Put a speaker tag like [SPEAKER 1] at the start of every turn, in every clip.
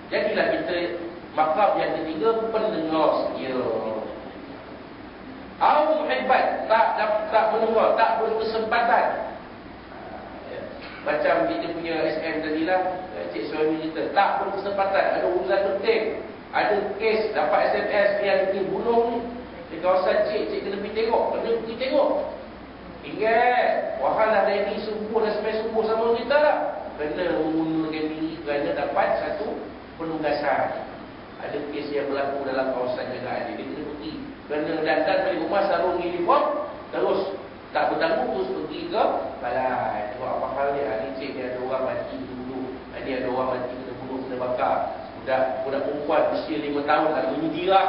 [SPEAKER 1] Jadilah kita maqam yang ketiga, pendengar setia. Muhibbat, tak mendengar, tak berkesempatan. Macam kita punya SM tadilah, Cik Suami kita tak berkesempatan, ada urusan penting, ada kes, dapat SMS yang dia bunuh ni di kawasan Cik kena pergi tengok, pergi tengok. Ingat, wahalah Reni subuh dan sampai subuh sama kita lah. Kena mengundurkan diri kerana dapat satu penugasan. Ada kes yang berlaku dalam kawasan jagaan dia kena pergi. Kerana datang balik rumah sarung uniform, terus tak bertanggung, terus pergi ke balai. Buat apa hal dia? Hari Cik dia ada orang mati dulu, dia ada orang mati kena bunuh, kena bakar. Budak perempuan usia 5 tahun tak bunyi dirah.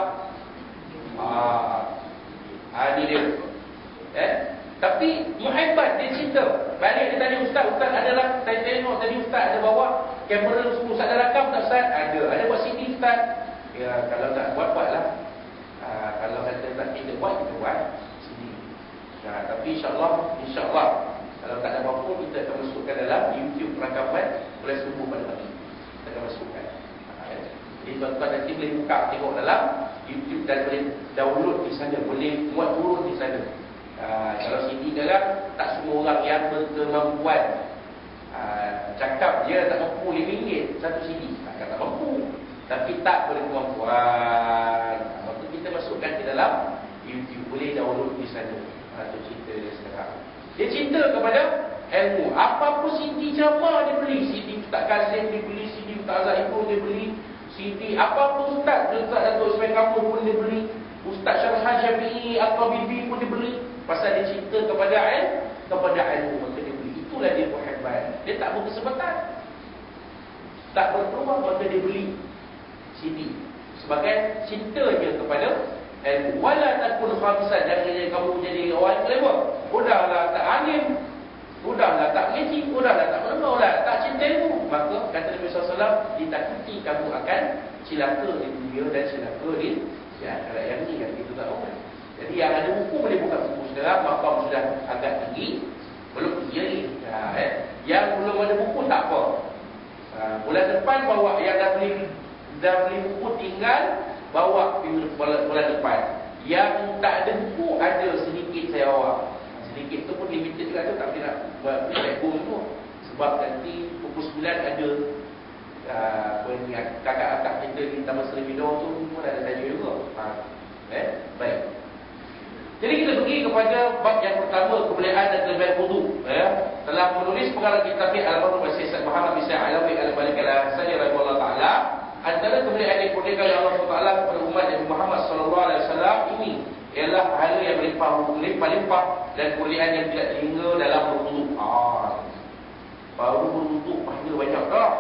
[SPEAKER 1] Ni dia. Tapi muhibbat, dia cinta. Balik dia tanya ustaz adalah, saya tengok tadi ustaz ada bawa kamera semua, ustaz ada rakam tak ustaz? Ada buat CD ustaz? Ya, kalau tak buatlah. Kalau kata tak kita buat CD. Tapi insyaAllah kalau tak ada apa-apa, kita akan masukkan dalam YouTube rakaman boleh subuh pada pagi. Kita akan masukkan. Jadi tuan-tuan nanti boleh buka tengok dalam YouTube dan boleh download di sana, boleh buat turun di sana. Kalau CD sekarang tak semua orang yang berkemampuan. Cakap dia tak mampu RM5 satu CD, tak mampu, tapi tak berkemampuan. Maka kita masukkan ke dalam YouTube, boleh download di sana. Itu cerita dia sekarang. Dia cinta kepada ilmu. Apa-apa CD ceramah dia beli, CD Ustaz Kazim dia beli, CD Ustaz Zaiful dia beli, CD apa-apa Ustaz Datuk Ismail Kamu pun dia beli, Ustaz Syarhan Syafi'i atau Bibi pun dia beli. Pasal dia cinta kepada ilmu, maka dia beli. Itulah dia muhibbat. Dia tak berkesempatan, tak berpeluang, maka dia beli CD sebagai cintanya kepada ilmu. Wala takun khamisan, jangan jadi kamu jadi orang clever. Udahlah tak alim, udahlah tak mengaji, udahlah tak mendengar, udahlah tak cinta ilmu. Maka kata Nabi SAW, ditakuti kamu akan cilaka di dunia dan cilaka di akhirat. Yang ni kan kita tahu kan. Jadi yang ada buku boleh buka buku sekarang, maqam sudah agak tinggi, belum tinggi lagi. Yang belum ada buku tak apa. Bulan depan bawa, yang dah beli buku tinggal bawa bulan depan. Yang tak ada buku ada sedikit saya bawa. Sedikit tu pun limited juga tu, tak boleh nak buat semua. Sebab nanti pukul 9 ada kakak-kakak kita di Taman Seri Bidor tu pun ada tanya juga. Baik. Jadi kita pergi kepada bab yang pertama, kebolehan dan kelebihan wudu. Telah menulis pengarang kitab Al-Marhum Syekh Muhammad bin Sa'id Alawi Al-Malik Al-Hasan rahimahullah taala, antara kebolehan yang dikurniakan oleh Allah SWT kepada umat Nabi Muhammad SAW ini ialah pahala yang berlimpah-limpah dan kebolehan yang tidak terhingga dalam berwudu. Baru berwudu pahala banyak dah.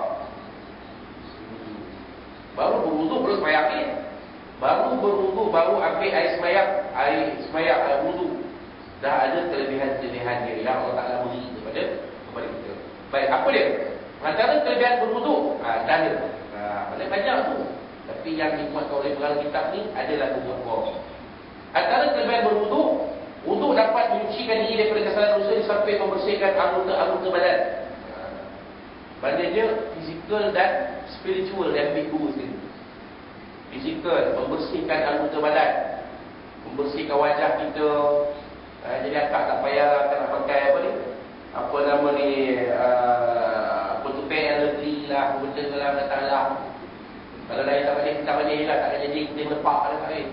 [SPEAKER 1] Baru berwudu belum sembahyang ni. Baru berwudu, baru ambil air sembahyang, air wudu. Dah ada kelebihan-kelebihan dia yang Allah Ta'ala beri kepada kita. Baik, apa dia? Antara kelebihan berwudu, ada. Banyak tu. Tapi yang dimuatkan oleh pengarang kitab ni adalah beberapa. Antara kelebihan berwudu, wudu dapat menyucikan diri daripada kesalahan dosa sampai membersihkan anggota-anggota badan. Maknanya fizikal dan spiritual yang ambil dua sini. Fizikal, membersihkan anggota badan, membersihkan wajah kita. Jadi akak tak payah nak pakai apa ni, apa nama ni, tupai yang negeri lah, benda lah, datanglah. Kalau lain tak boleh lah, tak akan jadi kita melepak lah tak boleh.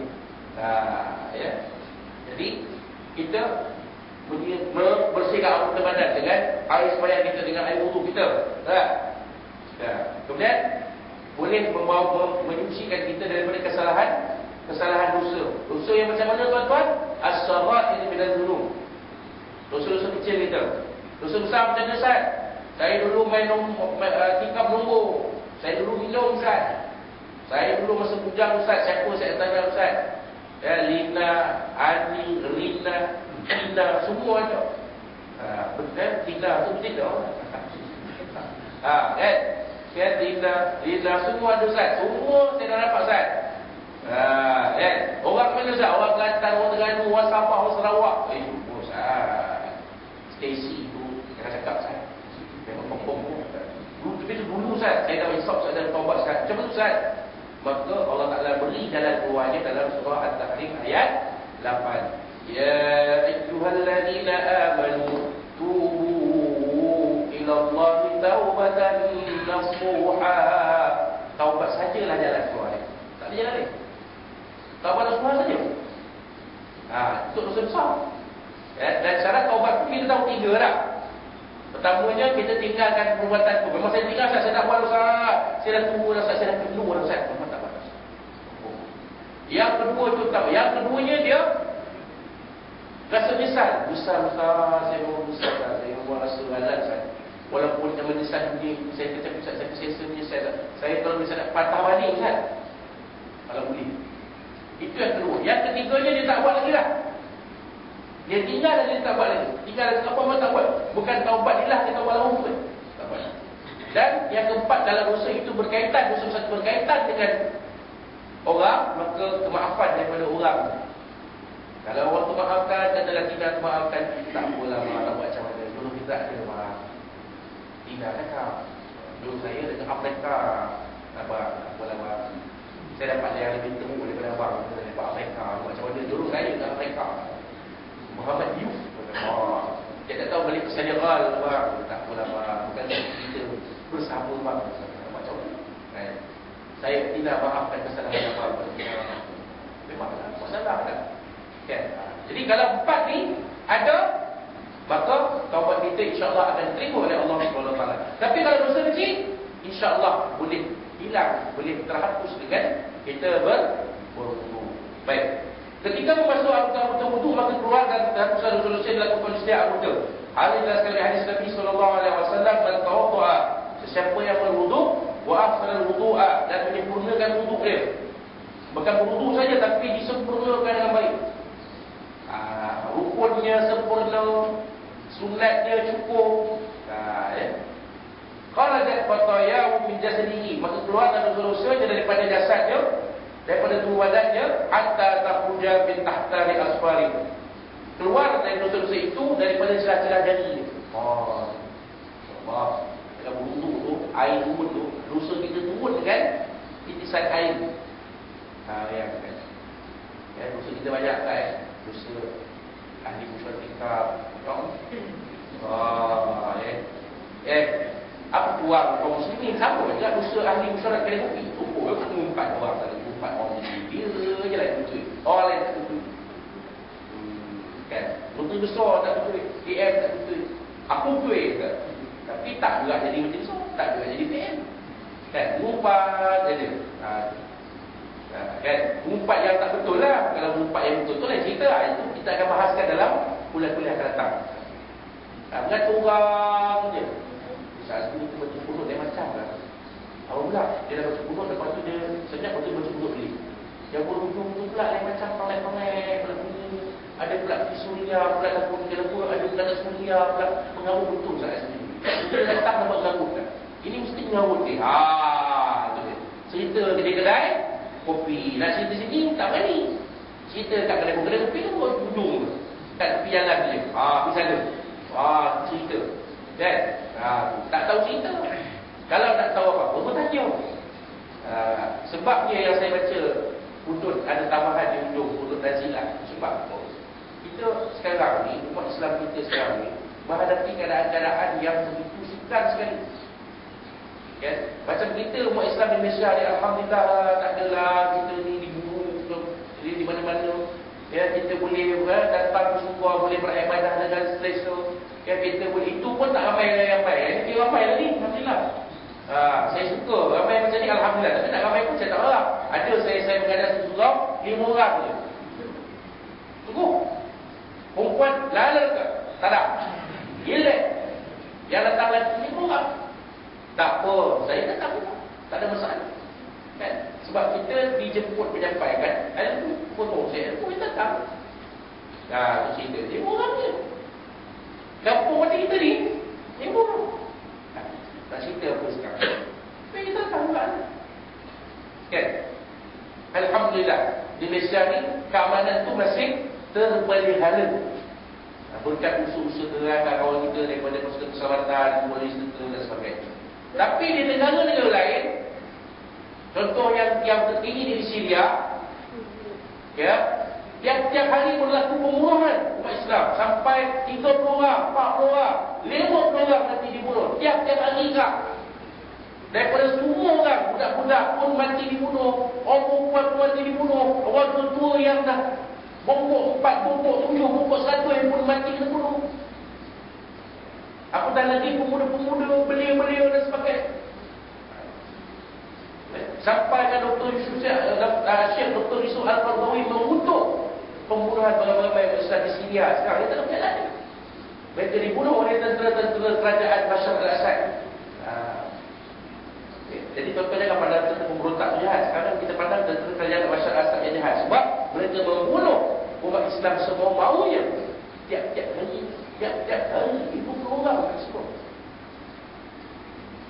[SPEAKER 1] Ya. Jadi kita membersihkan anggota badan dengan air sembahyang kita, dengan air wudu kita. Kemudian boleh menyucikan kita daripada kesalahan dosa. Dosa yang macam mana tuan-tuan? As-sara'ir minal dhunub. Dosa-dosa kecil kita. Dosa besar macam mana Ustaz? Saya dulu main tikam nombor. Saya dulu minum Ustaz. Saya dulu masa bujang Ustaz. Siapa saya tanya Ustaz? Lina, Ani, Rina, Tina, semua ada. Tina tu betul tak? Kan Lina semua ada Ustaz. Semua saya dah dapat Ustaz. Orang mana Ustaz? Orang Kelantan, orang Terengganu, orang Sabah, orang Sarawak. Ustaz Stacy tu jangan cakap Ustaz. Memang pom-pom. Dulu Ustaz, saya dah insaf Ustaz, dah taubat Ustaz. Macam mana Ustaz, maka Allah Ta'ala beri jalan keluarnya dalam surah At-Tahrim ayat 8. Ya ayyuhalladzina amanu tubu ilallahi taubatan nasuha. Taubat sajalah jalan keluarnya, tak ada jalan lain. Taubat nasuha saja. Itu dosa besar. Dan syarat taubat itu kita tahu 3 dah. Pertamanya kita tinggalkan perbuatan itu. Memang saya tinggal, saya tak buat dosa. Saya dah tua dah, saya dah penuh dah, saya memang tak buat dosa. Yang kedua itu tahu. Yang keduanya dia rasa menyesal. Besar-besar, saya memang besar. Saya memang rasa alat saya. Walaupun yang menyesal ini, saya kata Ustaz, saya kesesa menyesal. Saya kalau bisa nak patah balik Ustaz, kalau boleh. Itu yang kedua. Yang ketiganya dia tak buat lagi lah. Dia tinggal dan dia tak buat lagi. Tinggal dan apa pun tak buat. Bukan taubat dia lah, dia taubat lama pun tak buat. Dan yang keempat, dalam dosa itu berkaitan, dosa satu berkaitan dengan orang, maka kemaafan daripada orang. Kalau orang tu maafkan, katalah tidak maafkan, tak apalah, tak buat macam mana. Dulu kita ada maaf. Tidak kata. Dulu saya dengan Afrika. Apalah maaf. Saya dapat yang lebih teruk daripada abang. Daripada Afrika. Macam mana dulu saya dengan Afrika. Muhammad Yuf. Dia tak tahu balik ke Senegal. Tak apalah abang. Bukan kita bersama abang. Macam mana. Saya tidak maafkan kesalahan abang. Memanglah masalah tak? Okay. Jadi kalau 4 ni ada, maka taubat kita insya-Allah akan diterima oleh Allah SWT. Tapi kalau dosa kecil, insya-Allah boleh hilang, boleh terhapus dengan kita berwudu. Baik. Ketika memasuki anggota wudu, maka keluar dan terhapuslah dosa-dosa yang dilakukan oleh setiap anggota. Hal ini adalah sekali hadis Nabi SAW, man tawaddaa, sesiapa yang berwudu wa ahsana al-wudu'a, dan menyempurnakan wudu dia. Bukan berwudu saja, tapi disempurnakan dengan baik. Rukunnya sempurna, sunatnya cukup. Kharajat khatayahu min jasadihi, maka keluar dosa-dosanya daripada jasadnya, daripada tubuh badannya, hatta takhruja min tahtari asfari. Keluar dari dosa-dosa itu daripada celah-celah jari. Allah. Dalam wudu tu, air turun tu, dosa kita turun dengan titisan air. Yang kan. Dosa kita banyak kan. Dosa ahli musyrikat. Apa keluar kaum muslimin sama juga dosa ahli musyrikat kedai kopi. Rupanya mengumpat orang tadi, umpat orang dia je lah betul. Orang lain tak betul. Kan? Betul besar tak betul. PM tak betul. Aku betul ke? Tapi tak juga jadi macam besar, tak juga jadi PM. Kan? Umpat saja. Kan? Umpat yang tak betul lah. Kalau umpat yang betul tu lain cerita. Itu kita akan bahaskan dalam kuliah-kuliah akan datang. Mengatur orang je. Saat itu kita baca kunut lain macam lah. Awak pula, dia dah baca kunut, lepas tu dia senyap, lepas tu baca kunut beli. Yang berhujung tu pula lain macam panglet-panglet pula bunyi. Ada pula pergi Suria, pula dah pun dia lupa. Ada pula dah Suria, pula mengarut betul saat sini. Dia datang dapat mengarut kan. Ini mesti mengarut dia. Tu dia. Cerita kedai-kedai kopi. Nak cerita sini, tak berani. Cerita kat kedai kopi tu buat hujung. Kat tepi jalan dia. Pergi sana. Cerita. Kan? Tak tahu cerita. Kalau tak tahu apa-apa, bertanya. Sebabnya yang saya baca hudud ada tambahan di hujung hudud nazilah. Sebab kita sekarang ni, umat Islam kita sekarang ni menghadapi keadaan-keadaan yang begitu sukar sekali. Kan? Macam kita umat Islam di Malaysia ni, alhamdulillah tak adalah kita ni diburu di mana-mana. Ya, kita boleh datang bersyukur, boleh beribadah dengan selesa. Ya, kita boleh, itu pun tak ramai yang baik. Ini ramai lah ni, alhamdulillah. Saya suka ramai macam ni, alhamdulillah. Tapi tak ramai pun saya tak marah. Ada saya mengajar surau 5 orang je. Sungguh. Perempuan lala ke? Tak ada. Gila. Yang datang lagi 5 orang. Tak apa, saya tak apa. Tak ada masalah. Kan? Sebab kita dijemput menyampaikan. Ada tu foto saya pun datang. Tu cerita 5 orang je. Kampung macam kita ni 5 orang. Tak cerita apa sekarang. Tapi kita tahu kan. Kan? Alhamdulillah. Di Malaysia ni keamanan tu masih terpelihara. Berkat usaha-usaha kawan kita daripada pasukan keselamatan, polis, tentera dan sebagainya. Tapi di negara-negara lain, Contoh yang tertinggi di Syria, ya, tiap hari berlaku pembunuhan umat Islam sampai 30 orang, 40 orang, 50 orang mati dibunuh tiap-tiap hari kak. Daripada semua orang, budak-budak pun mati dibunuh, orang perempuan pun mati dibunuh, orang tua-tua yang dah bongkok 4, bongkok 7, bongkok 1 yang pun mati kena bunuh. Apatah lagi pemuda-pemuda, belia-belia dan sebagainya. Sampai ke Syekh Dr. Yusuf Al-Qaradawi mengutuk pembunuhan bagaimana Islam di Syria sekarang. Dia tak berjalan. Mereka dibunuh oleh tentera-tentera kerajaan Bashar al-Assad. Jadi tuan-tuan jangan pandang tentera pemberontak jahat. Sekarang kita pandang tentera kerajaan Bashar al-Assad yang jahat. Sebab mereka membunuh umat Islam semua maunya. Tiap-tiap hari itu orang semua.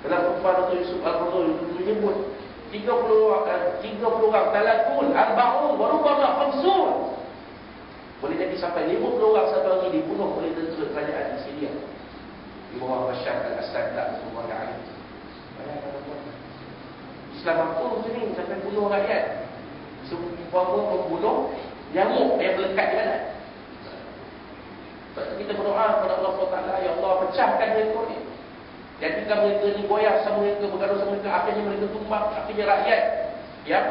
[SPEAKER 1] Dalam Tuan Dr. Yusuf Al-Qaradawi menyebut 30 orang talakun, arba'un, warubama khamsun. Boleh jadi sampai 50 orang satu hari dibunuh oleh tentera kerajaan di Syria di bawah Bashar al-Assad dan keluarga Ali. Islam apa macam ni sampai bunuh rakyat? Seumpama membunuh nyamuk yang melekat di badan. Kita berdoa kepada Allah SWT, ya Allah pecahkan mereka ni. Jadikan mereka ni goyah sama mereka, bergaduh sama mereka, akhirnya mereka tumbang, akhirnya rakyat yang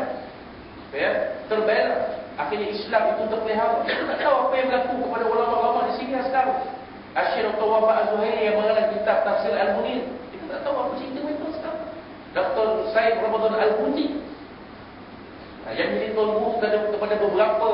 [SPEAKER 1] terbelah. Akhirnya Islam itu terpelihara. Kita tak tahu apa yang berlaku kepada ulama-ulama di sini sekarang. Asyir Dr. Wafa Az-Zuhairi yang mengarang kitab Tafsir Al-Munir, kita tak tahu apa cerita mereka sekarang. Dr. Said Ramadan Al-Buti yang menjadi tuan guru kepada beberapa